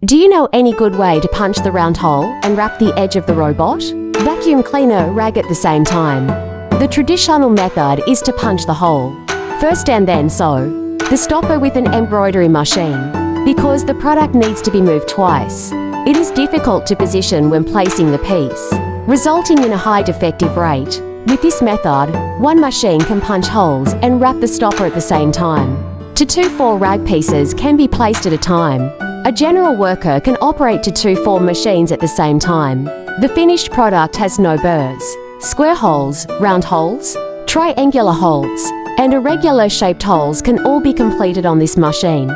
Do you know any good way to punch the round hole and wrap the edge of the robot? Vacuum cleaner rag at the same time. The traditional method is to punch the hole first and then sew the stopper with an embroidery machine. Because the product needs to be moved twice, it is difficult to position when placing the piece, resulting in a high defective rate. With this method, one machine can punch holes and wrap the stopper at the same time. 2 to 4 rag pieces can be placed at a time. A general worker can operate 2 to 4 machines at the same time. The finished product has no burrs, square holes, round holes, triangular holes, and irregular shaped holes can all be completed on this machine.